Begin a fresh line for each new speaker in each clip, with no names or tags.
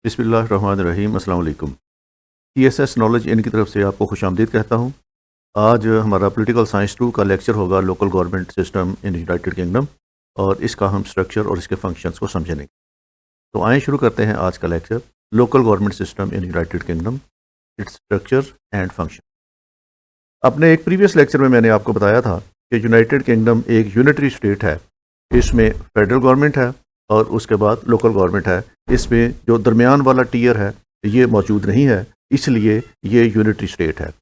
बिस्मिल्लाहिर्रहमानिर्रहीम अस्सलाम वालेकुम। TSS नॉलेज इनकी तरफ से आपको खुशामदीद कहता हूँ। आज हमारा पॉलिटिकल साइंस 2 का लेक्चर होगा local government system in United kingdom और इसका हम स्ट्रक्चर और इसके फंक्शंस को समझेंगे। तो आइए शुरू करते हैं आज का lecture local government system in United kingdom, its structure and function. अपने एक प्रीवियस लेक्चर में मैंने आपको बताया था कि यूनाइटेड किंगडम एक यूनिटरी स्टेट है। इसमें फेडरल गवर्नमेंट है और उसके बाद लोकल गवर्नमेंट है। इसमें जो दरमियान वाला टीयर है ये मौजूद नहीं है, इसलिए ये यूनिटरी स्टेट है।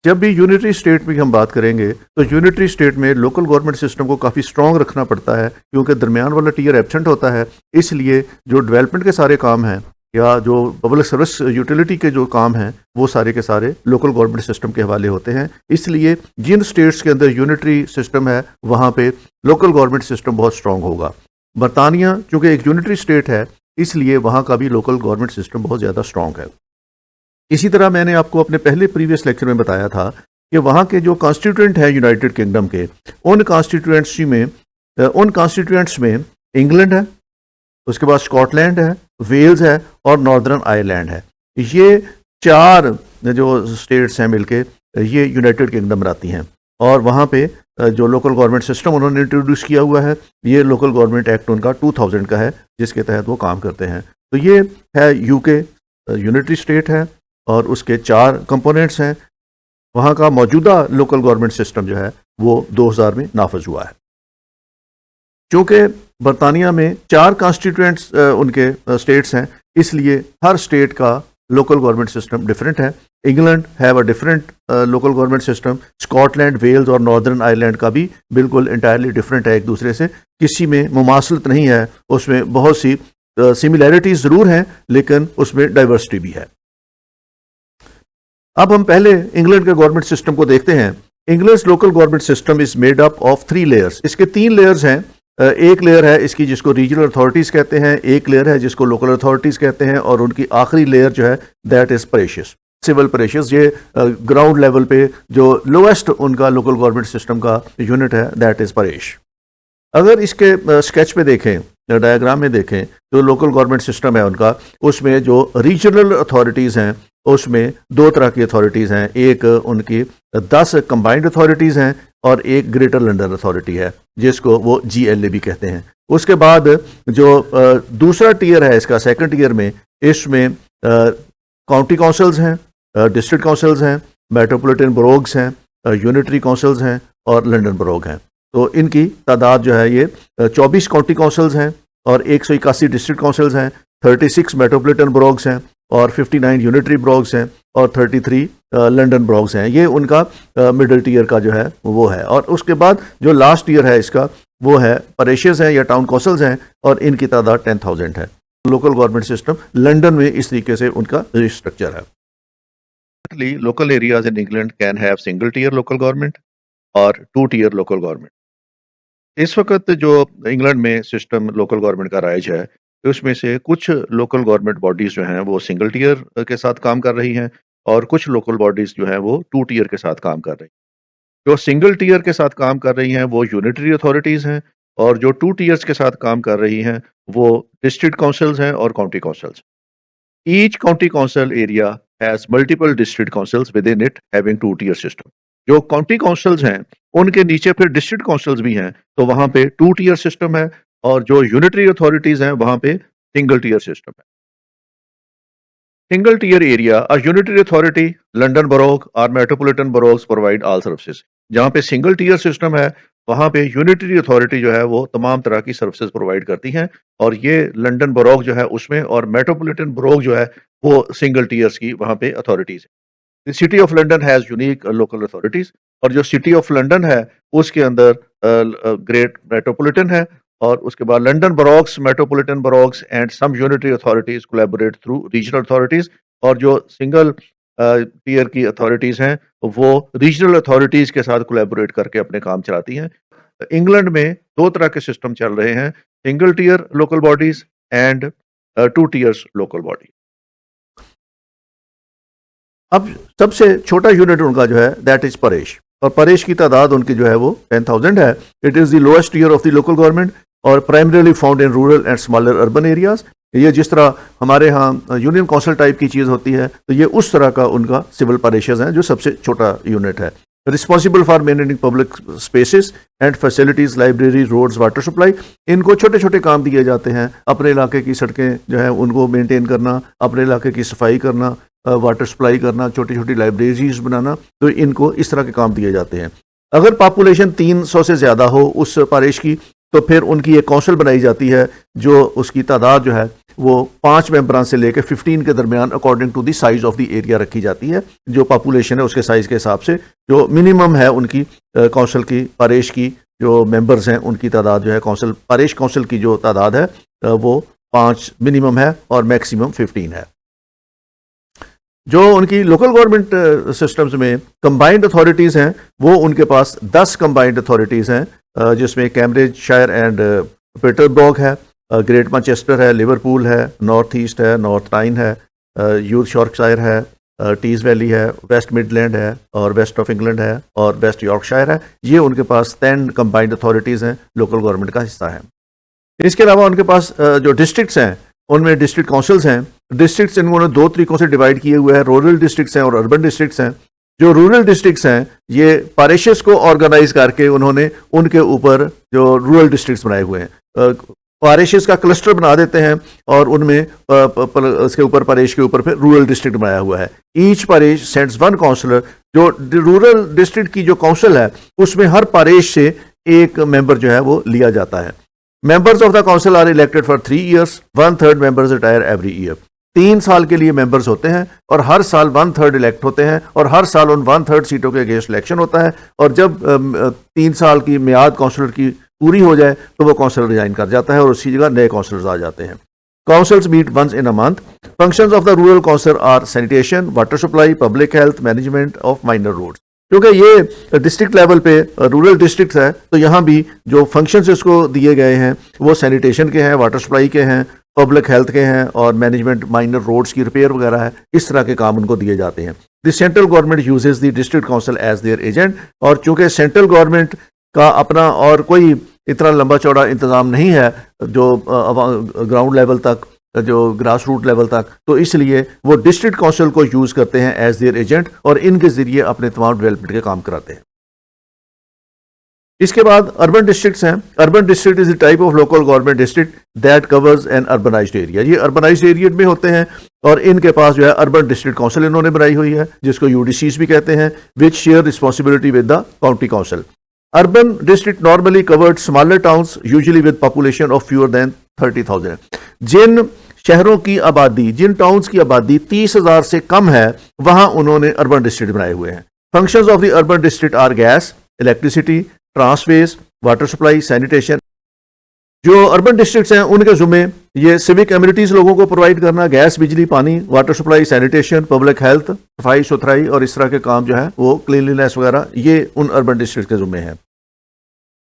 जब भी यूनिटरी स्टेट में हम बात करेंगे तो यूनिटरी स्टेट में लोकल गवर्नमेंट सिस्टम को काफ़ी स्ट्रॉन्ग रखना पड़ता है, क्योंकि दरमियान वाला टीयर एब्सेंट होता है। इसलिए जो डेवलपमेंट के सारे काम हैं या जो पब्लिक सर्विस यूटिलिटी के जो काम हैं वो सारे के सारे लोकल गवर्नमेंट सिस्टम के हवाले होते हैं। इसलिए जिन स्टेट्स के अंदर यूनिटरी सिस्टम है वहाँ पे लोकल गवर्नमेंट सिस्टम बहुत स्ट्रॉन्ग होगा। बरतानिया चूँकि एक यूनिटरी स्टेट है इसलिए वहाँ का भी लोकल गवर्नमेंट सिस्टम बहुत ज़्यादा स्ट्रॉन्ग है। इसी तरह मैंने आपको अपने पहले प्रीवियस लेक्चर में बताया था कि वहाँ के जो कॉन्स्टिट्यूएंट हैं यूनाइटेड किंगडम के, उन कॉन्स्टिट्यूएंट्स में इंग्लैंड है, उसके बाद स्कॉटलैंड है, वेल्स है और नॉर्दर्न आयरलैंड है। ये चार जो स्टेट्स हैं मिलके ये यूनाइटेड किंगडम बनाती हैं। और वहाँ पे जो लोकल गवर्नमेंट सिस्टम उन्होंने इंट्रोड्यूस किया हुआ है, ये लोकल गवर्नमेंट एक्ट उनका 2000 का है जिसके तहत वो काम करते हैं। तो ये है यूके यूनिटरी स्टेट है और उसके 4 कंपोनेंट्स हैं। वहाँ का मौजूदा लोकल गवर्नमेंट सिस्टम जो है वो 2000 में नाफज हुआ है। चूँकि बरतानिया में 4 कॉन्स्टिट्यूएंट्स उनके स्टेट्स हैं, इसलिए हर स्टेट का लोकल गवर्नमेंट सिस्टम डिफरेंट है। England have a different local government system, Scotland, Wales और नॉर्दर्न आयरलैंड का भी बिल्कुल इंटायरली डिफरेंट है एक दूसरे से। किसी में मुमासलत नहीं है, उसमें बहुत सी सिमिलैरिटीज ज़रूर हैं लेकिन उसमें डाइवर्सिटी भी है। अब हम पहले इंग्लैंड के गवर्नमेंट सिस्टम को देखते हैं। England local government system is made up of 3 layers. इसके 3 लेयर्स हैं। एक लेयर है इसकी जिसको रीजनल अथॉरिटीज़ कहते हैं, एक लेयर है जिसको लोकल अथॉरिटीज़ कहते हैं और उनकी आखिरी लेयर जो है दैट इज़ परेशियस, सिविल परेशियस। ये ग्राउंड लेवल पे जो लोएस्ट उनका लोकल गवर्नमेंट सिस्टम का यूनिट है दैट इज़ परेश। अगर इसके स्केच पे देखें, डायग्राम में देखें, जो लोकल गवर्नमेंट सिस्टम है उनका, उसमें जो रीजनल अथॉरिटीज़ हैं उसमें 2 तरह की अथॉरिटीज़ हैं। एक उनकी 10 कंबाइंड अथॉरिटीज़ हैं और एक ग्रेटर लंदन अथॉरिटी है जिसको वो GLA भी कहते हैं। उसके बाद जो दूसरा टीयर है इसका, सेकंड टीयर में, इसमें काउंटी काउंसिल्स हैं, डिस्ट्रिक्ट काउंसिल्स हैं, मेट्रोपॉलिटन बरोग्स हैं, यूनिटरी काउंसिल्स हैं और लंदन बरोग हैं। तो इनकी तादाद जो है ये 24 काउंटी काउंसिल्स हैं और 181 डिस्ट्रिक्ट काउंसिल्स हैं, 36 मेट्रोपॉलिटन बरोग्स हैं और 59 यूनिटरी बरोग्स हैं और 33 लंदन बरोग्स हैं। ये उनका मिडिल टीयर का जो है वो है। और उसके बाद जो लास्ट टीयर है इसका वो है परेशियस है या टाउन काउंसिल्स हैं और इनकी तादाद 10,000 है। लोकल गवर्नमेंट सिस्टम लंदन में इस तरीके से उनका स्ट्रक्चर है। Local areas in England can have single tier local government और 2 टीयर लोकल गवर्नमेंट। इस वक्त जो इंग्लैंड में सिस्टम लोकल गवर्नमेंट का राइज है उसमें से कुछ लोकल गवर्नमेंट बॉडीज जो हैं वो सिंगल टीयर के साथ काम कर रही हैं और कुछ लोकल बॉडीज जो हैं वो 2 टीयर के साथ काम कर रही हैं। जो सिंगल टीयर के साथ काम कर रही हैं वो यूनिटरी अथॉरिटीज़ हैं और जो 2 टीयर्स के साथ काम कर रही हैं वो डिस्ट्रिक्ट काउंसिल्स हैं और county councils. Each county council area has multiple district councils within it having 2 tier system. जो काउंटी काउंसिल्स हैं उनके नीचे फिर डिस्ट्रिक्ट काउंसिल्स भी हैं, तो वहाँ पे 2 टीयर सिस्टम है और जो यूनिटरी अथॉरिटीज़ हैं वहाँ पे सिंगल टीयर सिस्टम है। Single tier area, a unitary authority, London borough और metropolitan boroughs provide all services. जहाँ पे सिंगल टीयर सिस्टम है वहाँ पे यूनिटरी अथॉरिटी जो है वो तमाम तरह की सर्विसेज प्रोवाइड करती हैं और ये लंदन बरोग जो है उसमें और मेट्रोपॉलिटन बरोग जो है वो सिंगल टीयर्स की वहाँ पे अथॉरिटीज़ है। City of London has unique local authorities और जो सिटी ऑफ लंदन है उसके अंदर ग्रेट मेट्रोपॉलिटन है और उसके बाद London boroughs, metropolitan boroughs and some unitary authorities collaborate through regional authorities. और जो सिंगल टीयर की अथॉरिटीज हैं वो रीजनल अथॉरिटीज के साथ कोलैबोरेट करके अपने काम चलाती हैं। इंग्लैंड में 2 तरह के सिस्टम चल रहे हैं, single tier local bodies and 2 tiers local body. अब सबसे छोटा यूनिट उनका जो है दैट इज परेश और परेश की तादाद उनकी जो है वो 10,000 है। It is the lowest tier of the local government और primarily found in rural and smaller urban areas. ये जिस तरह हमारे यहाँ यूनियन काउंसिल टाइप की चीज़ होती है, तो ये उस तरह का उनका सिविल पैरिशेस हैं, जो सबसे छोटा यूनिट है। Responsible for maintaining public spaces and facilities, library, roads, water supply, इनको छोटे छोटे काम दिए जाते हैं। अपने इलाके की सड़कें जो है उनको मेंटेन करना, अपने इलाके की सफाई करना, वाटर सप्लाई करना, छोटी छोटी लाइब्रेरीज बनाना, तो इनको इस तरह के काम दिए जाते हैं। अगर पॉपुलेशन 300 से ज़्यादा हो उस पारिश की, तो फिर उनकी एक काउंसिल बनाई जाती है, जो उसकी तादाद जो है वो 5 मेंबरान से लेकर 15 के दरमियान according to the size of the area रखी जाती है। जो पॉपुलेशन है उसके साइज के हिसाब से जो मिनिमम है उनकी काउंसिल की, पारिश की जो मेंबर्स हैं उनकी तादाद जो है, काउंसिल पारिश काउंसिल की जो तादाद है वो 5 मिनिमम है और मैक्सिमम 15 है। जो उनकी लोकल गवर्नमेंट सिस्टम्स में कंबाइंड अथॉरिटीज़ हैं, वो उनके पास 10 कंबाइंड अथॉरिटीज़ हैं, जिसमें कैम्ब्रिज शायर एंड पीटरबर्ग है, ग्रेट मैनचेस्टर है, लिवरपूल है, नॉर्थ ईस्ट है, नॉर्थ टाइन है, यूथ यॉर्कशायर है, टीज वैली है, वेस्ट मिडलैंड है, और वेस्ट ऑफ इंग्लैंड है, और वेस्ट यॉर्कशायर है। ये उनके पास 10 कंबाइंड अथॉरिटीज़ हैं, लोकल गवर्नमेंट का हिस्सा है। इसके अलावा उनके पास जो डिस्ट्रिक्ट्स हैं उनमें डिस्ट्रिक्ट काउंसिल्स हैं। डिस्ट्रिक्ट्स इन्होंने 2 तरीकों से डिवाइड किए हुए हैं, रूरल डिस्ट्रिक्ट्स हैं और अर्बन डिस्ट्रिक्ट्स हैं। जो रूरल डिस्ट्रिक्ट्स हैं ये पारिशेस को ऑर्गेनाइज करके उन्होंने उनके ऊपर जो रूरल डिस्ट्रिक्ट्स बनाए हुए हैं, पारिशेस का क्लस्टर बना देते हैं और उनमें उसके ऊपर पारिश के ऊपर फिर रूरल डिस्ट्रिक्ट बनाया हुआ है। Each parish sends 1 councillor. जो रूरल डिस्ट्रिक्ट की जो काउंसिल है उसमें हर पारिश से एक मेंबर जो है वो लिया जाता है। Members of the council are elected for 3 years. 1/3 members retire every year. 3 साल के लिए मेंबर्स होते हैं और हर साल 1/3 इलेक्ट होते हैं और हर साल उन 1/3 सीटों के अगेंस्ट इलेक्शन होता है। और जब 3 साल की मियाद काउंसलर की पूरी हो जाए तो वो काउंसलर रिजाइन कर जाता है और उसी जगह नए काउंसलर्स आ जाते हैं। Councils meet once in a month. Functions of the rural council are sanitation, water supply, public health, management of minor roads. क्योंकि ये डिस्ट्रिक्ट लेवल पे रूरल डिस्ट्रिक्ट है, तो यहाँ भी जो फंक्शंस इसको दिए गए हैं वो सैनिटेशन के हैं, वाटर सप्लाई के हैं, पब्लिक हेल्थ के हैं और मैनेजमेंट माइनर रोड्स की रिपेयर वगैरह है। इस तरह के काम उनको दिए जाते हैं। The central government uses the district council as their agent. और चूंकि सेंट्रल गवर्नमेंट का अपना और कोई इतना लंबा चौड़ा इंतज़ाम नहीं है जो ग्राउंड लेवल तक, जो ग्रास रूट लेवल तक, तो इसलिए वो डिस्ट्रिक्ट काउंसिल को यूज करते हैं एज देयर एजेंट और इनके जरिए अपने तमाम डेवलपमेंट के काम कराते हैं। इसके बाद अर्बन डिस्ट्रिक्ट्स हैं। Urban district is the type of local government district that covers an urbanised area. ये अर्बनाइज्ड एरिया में होते हैं और इनके पास जो है अर्बन डिस्ट्रिक्ट काउंसिल इन्होंने बनाई हुई है, जिसको यूडीसीज भी कहते हैं, which share responsibility with the county council. Urban district normally covered smaller towns, usually with population of fewer than 30,000. जिन शहरों की आबादी, जिन टाउन्स की आबादी 30,000 से कम है, वहां उन्होंने अर्बन डिस्ट्रिक्ट बनाए हुए हैं। Functions of the urban district are gas, electricity, tramways, water supply, sanitation. जो अर्बन डिस्ट्रिक्ट्स हैं उनके जुम्मे ये सिविक एमिनिटीज लोगों को प्रोवाइड करना, गैस, बिजली, पानी, water supply, sanitation, public health, सफाई सुथराई और इस तरह के काम जो है वो क्लीनलीनेस वगैरह, ये उन अर्बन डिस्ट्रिक्ट के जुम्मे हैं।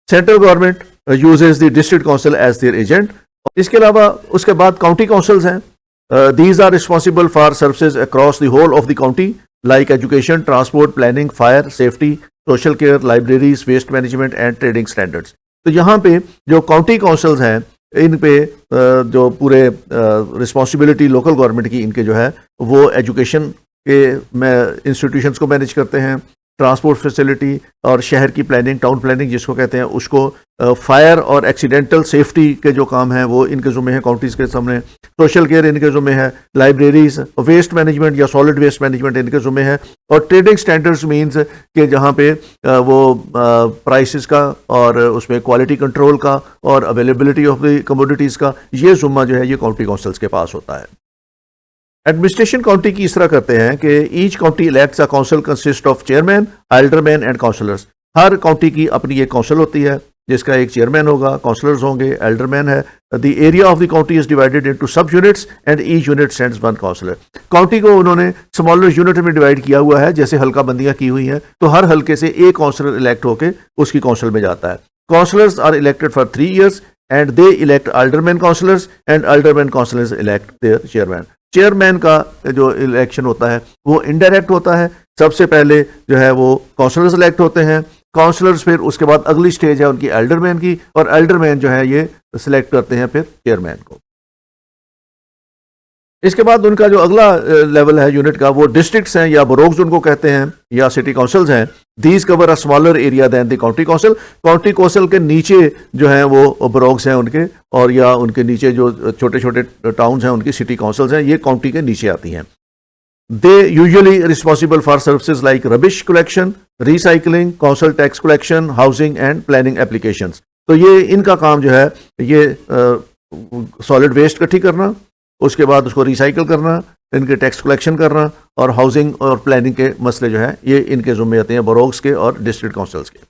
Central government uses the district council as their agent. इसके अलावा उसके बाद काउंटी काउंसिल्स हैं। These are responsible for services across the whole of the county like education, transport, planning, fire safety, social care, libraries, waste management and trading standards. तो यहाँ पे जो county councils हैं इन पे जो पूरे रिस्पॉन्सिबिलिटी लोकल गवर्नमेंट की इनके जो है वो एजुकेशन के इंस्टीट्यूशंस को मैनेज करते हैं, ट्रांसपोर्ट फैसिलिटी और शहर की प्लानिंग, टाउन प्लानिंग जिसको कहते हैं उसको, फायर और एक्सीडेंटल सेफ्टी के जो काम हैं वो इनके ज़ुम्मे हैं काउंटीज़ के सामने, सोशल केयर इनके ज़ुम्मे है, लाइब्रेरीज, वेस्ट मैनेजमेंट या सॉलिड वेस्ट मैनेजमेंट इनके ज़ुम्मे है, और ट्रेडिंग स्टैंडर्ड्स मींस कि जहाँ पे वो प्राइसेस का और उसमें क्वालिटी कंट्रोल का और अवेलेबिलिटी ऑफ द कमोडिटीज़ का ये ज़ुम्मा जो है ये काउंटी काउंसिल्स के पास होता है। एडमिनिस्ट्रेशन काउंटी की इस तरह करते हैं कि each county elects a council consist of chairman, alderman and councillors. हर काउंटी की अपनी एक काउंसिल होती है जिसका एक चेयरमैन होगा, काउंसलर्स होंगे, एल्डरमैन है। The area of the county is divided into sub units and each unit sends 1 councillor. County को उन्होंने स्मॉलर यूनिट में डिवाइड किया हुआ है, जैसे हल्का बंदियां की हुई हैं, तो हर हल्के से एक काउंसलर इलेक्ट होकर उसकी काउंसिल में जाता है। Councillors are elected for 3 years and they elect alderman councillors and alderman councillors elect their chairman. Chairman का जो इलेक्शन होता है वो इनडायरेक्ट होता है। सबसे पहले जो है वो काउंसलर्स इलेक्ट होते हैं, काउंसलर्स फिर उसके बाद अगली स्टेज है उनकी एल्डरमैन की, और एल्डरमैन जो है ये सिलेक्ट करते हैं फिर चेयरमैन को। इसके बाद उनका जो अगला लेवल है यूनिट का, वो डिस्ट्रिक्ट्स हैं या बोरोग्स उनको कहते हैं, या सिटी काउंसिल्स हैं। These cover a smaller area than the county council. County council के नीचे जो हैं वो बोरोग्स हैं उनके, और या उनके नीचे जो छोटे छोटे टाउन्स हैं उनकी सिटी काउंसिल्स हैं, ये काउंटी के नीचे आती हैं। They usually responsible for services like rubbish collection, recycling, council tax collection, housing and planning applications. तो ये इनका काम जो है ये सॉलिड वेस्ट इकट्ठी करना, उसके बाद उसको रिसाइकिल करना, इनके टैक्स कलेक्शन करना, और हाउसिंग और प्लानिंग के मसले जो है ये इनके ज़िम्मे आते हैं, बोरोग्स के और डिस्ट्रिक्ट काउंसिल्स के।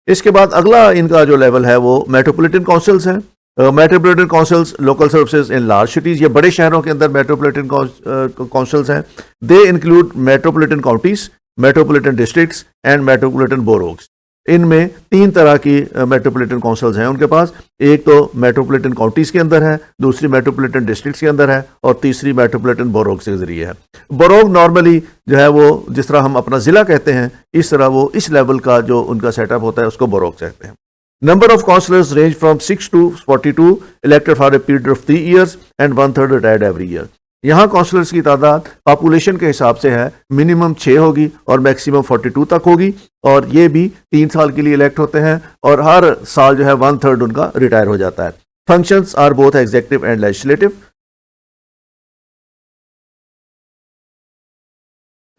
इसके बाद अगला इनका जो लेवल है वो मेट्रोपॉलिटन काउंसिल्स हैं। Metropolitan councils local services in large cities, ये बड़े शहरों के अंदर मेट्रोपॉलिटन काउंसिल्स हैं। They include metropolitan counties, metropolitan districts and metropolitan boroughs. इनमें 3 तरह की मेट्रोपॉलिटन काउंसिल्स हैं उनके पास। एक तो मेट्रोपॉलिटन काउंटीज के अंदर है, दूसरी मेट्रोपॉलिटन डिस्ट्रिक्ट्स के अंदर है, और तीसरी मेट्रोपॉलिटन बोरोग्स के जरिए है। बोरोग नॉर्मली जो है वो जिस तरह हम अपना जिला कहते हैं, इस तरह वो इस लेवल का जो उनका सेटअप होता है उसको बोरोग कहते हैं। Number of councillors range from 6 to 42 elected for a period of 3 years and 1/3 retired every year. यहाँ काउंसलर्स की तादाद पॉपुलेशन के हिसाब से है, मिनिमम 6 होगी और मैक्सिमम 42 तक होगी, और ये भी 3 साल के लिए इलेक्ट होते हैं, और हर साल जो है 1/3 उनका रिटायर हो जाता है। Functions are both executive and legislative.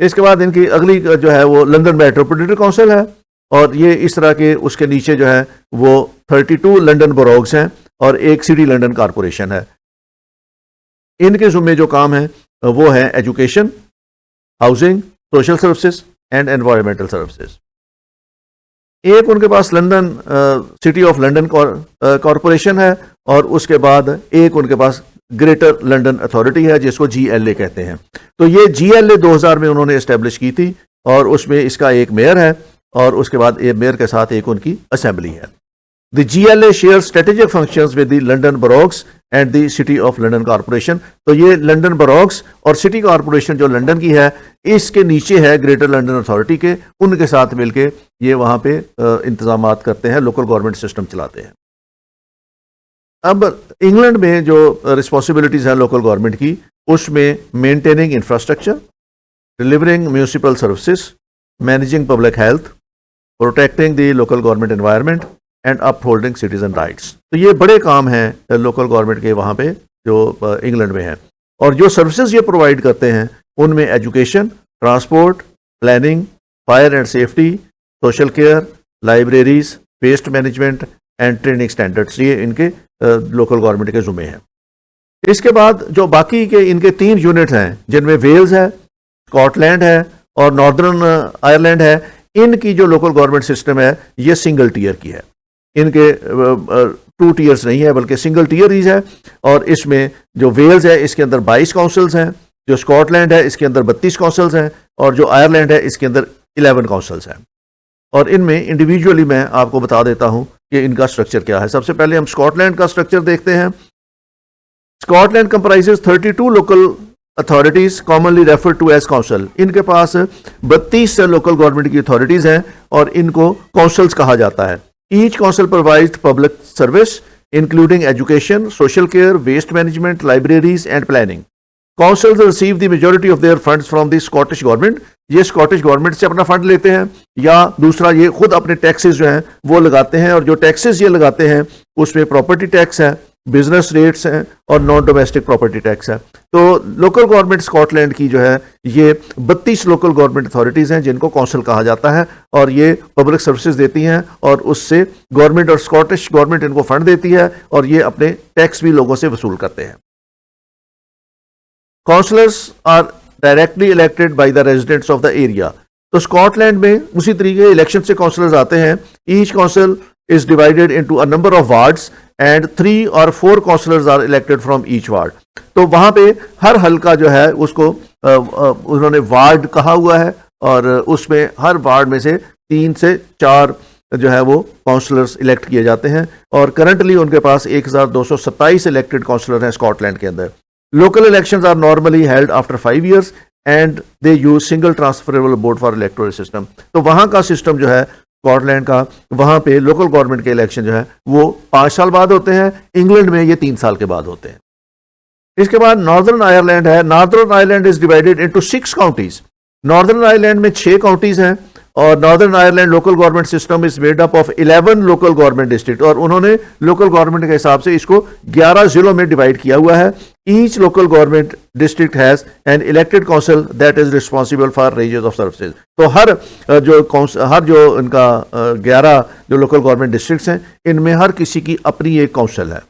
इसके बाद इनकी अगली जो है वो लंदन मेट्रोपॉलिटन काउंसिल है, और ये इस तरह के उसके नीचे जो है वो 32 लंदन बोरोग्स हैं और एक सिटी लंदन कारपोरेशन है। इनके ज़िम्मे जो काम है वो है education, housing, social services and environmental services. एक उनके पास London city of London corporation है, और उसके बाद एक उनके पास ग्रेटर लंदन अथॉरिटी है जिसको GLA कहते हैं। तो ये GLA 2000 में उन्होंने इस्टेब्लिश की थी, और उसमें इसका एक मेयर है, और उसके बाद ये मेयर के साथ एक उनकी असेंबली है। The GLA share strategic functions with the London boroughs and the city of London corporation. तो ये लंदन बोरोग्स और सिटी कॉरपोरेशन जो लंदन की है, इसके नीचे है ग्रेटर लंदन अथॉरिटी के, उनके साथ मिलके ये वहाँ पे इंतजामात करते हैं, लोकल गवर्नमेंट सिस्टम चलाते हैं। अब इंग्लैंड में जो रिस्पॉन्सिबिलिटीज़ हैं लोकल गवर्नमेंट की, उसमें maintaining infrastructure, delivering municipal services, managing public health, protecting the local government environment and upholding citizen rights. तो ये बड़े काम हैं लोकल गवर्नमेंट के वहाँ पे जो इंग्लैंड में हैं। और जो सर्विसेज ये प्रोवाइड करते हैं उनमें education, transport, planning, fire and safety, social care, libraries, waste management and training standards, ये इनके लोकल गवर्नमेंट के ज़िम्मे हैं। इसके बाद जो बाकी के इनके 3 यूनिट हैं, जिनमें वेल्स है, स्कॉटलैंड है और नॉर्दर्न आयरलैंड है, इनकी जो लोकल गवर्नमेंट सिस्टम है ये सिंगल टीयर की है। इनके 2 टीयर्स नहीं है बल्कि सिंगल टीयर ही है। और इसमें जो वेल्स है इसके अंदर 22 काउंसिल्स हैं, जो स्कॉटलैंड है इसके अंदर 32 काउंसिल्स हैं, और जो आयरलैंड है इसके अंदर 11 काउंसिल्स हैं। और इनमें इंडिविजुअली मैं आपको बता देता हूं कि इनका स्ट्रक्चर क्या है। सबसे पहले हम स्कॉटलैंड का स्ट्रक्चर देखते हैं। Scotland comprises 32 local authorities commonly refer to as council. इनके पास 32 लोकल गवर्नमेंट की अथॉरिटीज हैं और इनको काउंसिल्स कहा जाता है। Each council provides public service including education, social care, waste management, libraries and planning. Councils receive the majority of their funds from the Scottish government. ये स्कॉटिश गवर्नमेंट से अपना फंड लेते हैं, या दूसरा ये खुद अपने टैक्सेस जो हैं वो लगाते हैं। और जो टैक्सेस ये लगाते हैं उसमें प्रॉपर्टी टैक्स है, बिजनेस रेट्स हैं और नॉन डोमेस्टिक प्रॉपर्टी टैक्स है। तो लोकल गवर्नमेंट स्कॉटलैंड की जो है ये 32 लोकल गवर्नमेंट अथॉरिटीज़ हैं जिनको काउंसिल कहा जाता है, और ये पब्लिक सर्विसेज देती हैं, और उससे गवर्नमेंट और स्कॉटिश गवर्नमेंट इनको फंड देती है, और ये अपने टैक्स भी लोगों से वसूल करते हैं। Councillors are directly elected by the residents of the area. तो स्कॉटलैंड में उसी तरीके इलेक्शन से काउंसलर्स आते हैं। Each council is divided into a number of wards and 3 or 4 councillors are elected from each ward। तो वहाँ पे हर हल्का जो है उसको उन्होंने वार्ड कहा हुआ है, और उसमें हर वार्ड में से 3 से 4 जो है वो काउंसलर्स इलेक्ट किए जाते हैं। और करंटली उनके पास 1227 इलेक्टेड काउंसलर हैं स्कॉटलैंड के अंदर। Local elections are normally held after 5 years and they use single transferable vote for electoral system. तो वहाँ का सिस्टम जो है स्कॉटलैंड का, वहाँ पे लोकल गवर्नमेंट के इलेक्शन जो है वो 5 साल बाद होते हैं। इंग्लैंड में ये 3 साल के बाद होते हैं। इसके बाद नॉर्दर्न आयरलैंड है। Northern Ireland is divided into 6 counties. Northern Ireland में 6 काउंटीज हैं और northern Ireland local government system is made up of 11 local government district, और उन्होंने लोकल गवर्नमेंट के हिसाब से इसको 11 जिलों में डिवाइड किया हुआ है। Each local government district has an elected council that is responsible for ranges of services. तो हर जो इनका 11 जो लोकल गवर्नमेंट डिस्ट्रिक्ट्स हैं, इनमें हर किसी की अपनी एक काउंसिल है।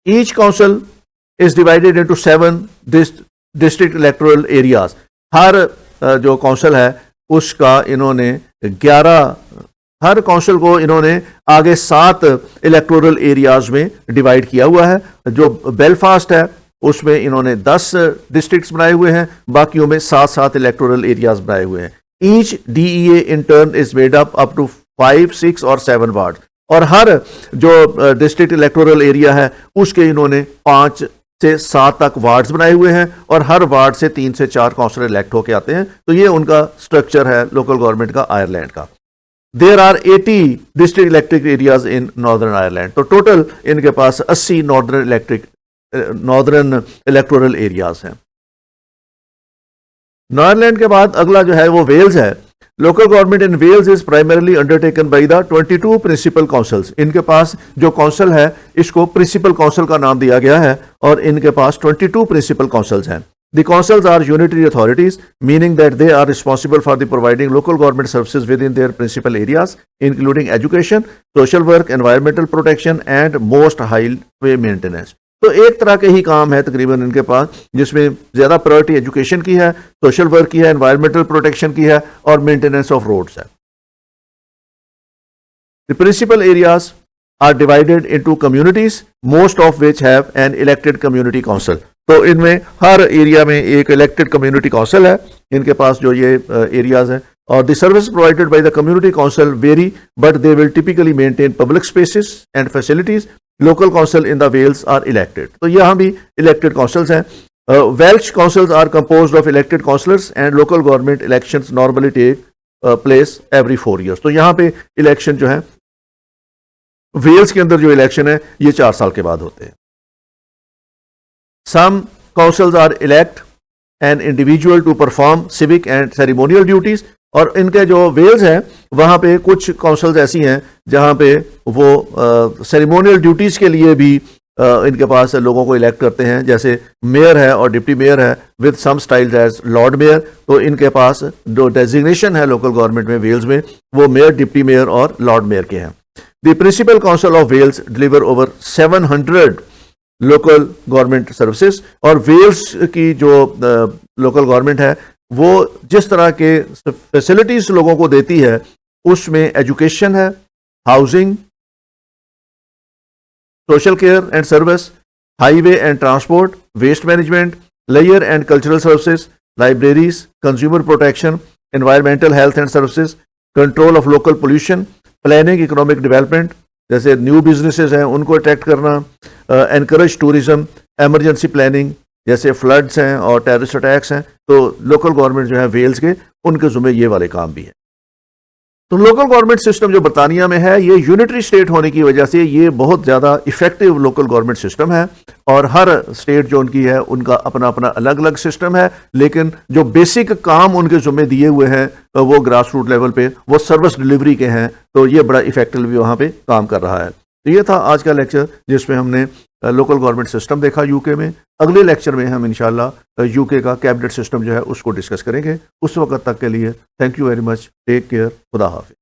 Each council is divided into 7 district electoral areas. हर जो काउंसिल है उसका इन्होंने 11, हर काउंसिल को इन्होंने आगे 7 इलेक्टोरल एरियाज में डिवाइड किया हुआ है। जो बेलफास्ट है उसमें इन्होंने 10 डिस्ट्रिक्ट्स बनाए हुए हैं, बाकियों में 7 इलेक्टोरल एरियाज बनाए हुए हैं। Each DEA in turn is made up to 5, 6 और 7 वार्ड, और हर जो डिस्ट्रिक्ट इलेक्टोरल एरिया है उसके इन्होंने 5 से 7 तक वार्ड्स बनाए हुए हैं, और हर वार्ड से 3 से 4 काउंसलर इलेक्ट होके आते हैं। तो ये उनका स्ट्रक्चर है लोकल गवर्नमेंट का आयरलैंड का। There are 80 district electric areas in northern Ireland. तो टोटल इनके पास 80 नॉर्दर्न इलेक्टोरल एरियाज हैं। नॉर्दर्लैंड के बाद अगला जो है वो वेल्स है। Local government in Wales is primarily undertaken by the 22 principal councils. इनके पास जो काउंसिल है इसको प्रिंसिपल काउंसिल का नाम दिया गया है, और इनके पास 22 प्रिंसिपल काउंसिल्स हैं। The councils are unitary authorities, meaning that they are responsible for the providing local government services within their principal areas, including education, social work, environmental protection and most highway maintenance. तो एक तरह के ही काम है तकरीबन इनके पास, जिसमें ज्यादा प्रायोरिटी एजुकेशन की है, सोशल वर्क की है, एनवायरमेंटल प्रोटेक्शन की है, और मेंटेनेंस ऑफ रोड्स है। The principal areas are divided into communities, most of which have an elected community council. तो इनमें हर एरिया में एक इलेक्टेड कम्युनिटी काउंसिल है इनके पास जो ये एरियाज है। और the service provided by the community council very, but they will typically maintain public spaces and facilities. Local council in the Wales are elected. तो यहाँ भी इलेक्टेड काउंसिल्स हैं। Welsh councils are composed of elected councillors and local government elections normally take place every 4 years। तो यहाँ पे election जो है Wales के अंदर जो इलेक्शन है ये 4 साल के बाद होते हैं। Some councils are elect an individual to perform civic and ceremonial duties, और इनके जो वेल्स हैं वहाँ पे कुछ काउंसिल्स ऐसी हैं जहाँ पे वो सेरेमोनियल ड्यूटीज़ के लिए भी इनके पास लोगों को इलेक्ट करते हैं, जैसे मेयर है और डिप्टी मेयर है with some styles as Lord mayor. तो इनके पास जो डेजिग्नेशन है लोकल गवर्नमेंट में वेल्स में वो मेयर, डिप्टी मेयर और लॉर्ड मेयर के हैं। The principal council of Wales deliver over 700 local government services, और वेल्स की जो लोकल गवर्नमेंट है वो जिस तरह के फैसिलिटीज लोगों को देती है उसमें एजुकेशन है, housing, social care and service, highway and transport, waste management, लेयर and cultural services, libraries, consumer protection, environmental health and services, control of local pollution, planning, economic development, जैसे न्यू बिजनेसेस हैं उनको अट्रैक्ट करना, encourage tourism, emergency planning जैसे floods हैं और terrorist attacks हैं। तो लोकल गवर्नमेंट जो है वेल्स के, उनके जुम्मे ये वाले काम भी हैं। तो लोकल गवर्नमेंट सिस्टम जो बरतानिया में है ये यूनिटरी स्टेट होने की वजह से ये बहुत ज़्यादा इफेक्टिव लोकल गवर्नमेंट सिस्टम है, और हर स्टेट जो उनकी है उनका अपना अपना अलग अलग सिस्टम है, लेकिन जो बेसिक काम उनके जुम्मे दिए हुए हैं वो ग्रास रूट लेवल पे वो सर्विस डिलीवरी के हैं। तो ये बड़ा इफेक्टिवली वहाँ पे काम कर रहा है। तो ये था आज का लेक्चर जिसमें हमने लोकल गवर्नमेंट सिस्टम देखा यूके में। अगले लेक्चर में हम इंशाल्लाह यूके का कैबिनेट सिस्टम जो है उसको डिस्कस करेंगे। उस वक्त तक के लिए thank you very much, take care, खुदा हाफिज़।